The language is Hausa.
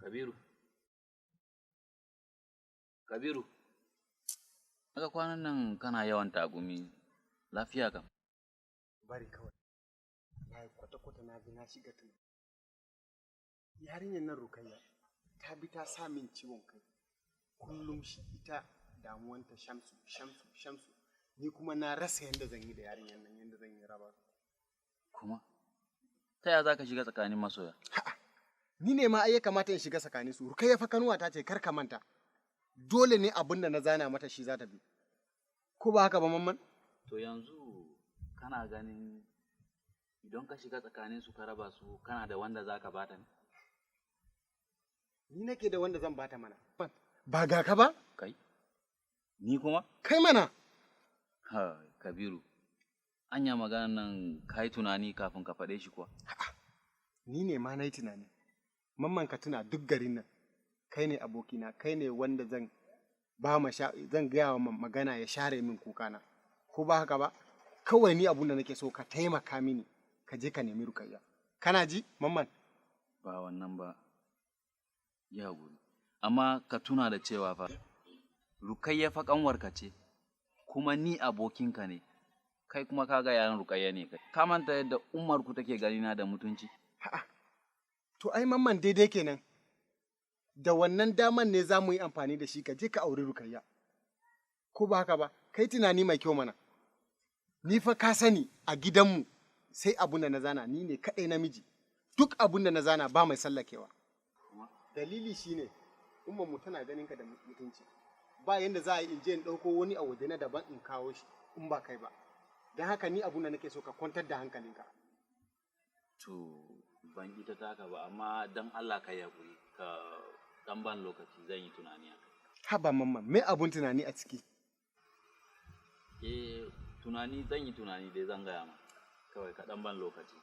Kabiru, Kabiru, aka kwanan nan kana yawan tagumi, lafiya kam? Bari kawai, na yi kwata-kwata na bi na shiga tun. Yarinyar nan Rukayya ta bi ta sa min ciwon kai. Kullum shi ita damuwanta Shamsu, Shamsu, Shamsu. Ni kuma na rasa yadda zan yi da yarinyar nan, yadda zan yi raba. Kuma? Ta yaya za ka shiga tsakanin masoya? Ni ne ma ai ya kamata in shiga tsakanin su. Rukayya fa kanuwa ta ce kar ka manta. Dole ne abin da na zana mata shi za ta bi. Ko ba haka ba mamman? To yanzu kana ganin idan ka shiga tsakanin su ka raba su kana da wanda za ka bata ne? Ni nake da wanda zan bata mana. Ba ga ka ba? Kai? Ni kuma? Kai mana. Ha, Kabiru. Anya maganan nan ka yi tunani kafin ka faɗe shi kuwa? Ni ne ma na yi tunani. Mamman ka tuna duk garin nan. Kai ne abokina, kai ne wanda zan gaya wa magana ya share min kukana. Ko ba haka ba? Kawai ni abun da nake so ka taimaka mini, ka je ka nemi Rukayya. Kana ji, mamman? Ba wannan ba. Ya guri. Amma ka tuna da cewa fa, Rukayya fa ƙanwarka ce, kuma ni abokinka ne. Kai kuma ka ga yaran Rukayya ne kai. Ka manta yadda Umarku take ganina da mutunci? A'a. To ai mamman daidai kenan. Da wannan daman ne za mu yi amfani da shi ka je ka auri Rukayya. Ko ba haka ba? Kai tunani mai kyau mana. Ni fa ka sani a gidanmu sai abun da na zana ni ne kaɗai namiji. Duk abun da na zana ba mai sallakewa. Dalili shine ummanmu tana ganin ka da mutunci. Ba yanda za a yi in je in ɗauko wani a waje na daban in kawo shi in ba kai ba. Don haka ni abun da nake so ka kwantar da hankalinka. To ban ita taka ba amma dan Allah ka yaƙuri ka dan ban lokaci zan yi tunani akai. Haba mamman me abun tunani a ciki? Tunani zan yi tunani dai zan gaya ma kawai ka dan ban lokaci.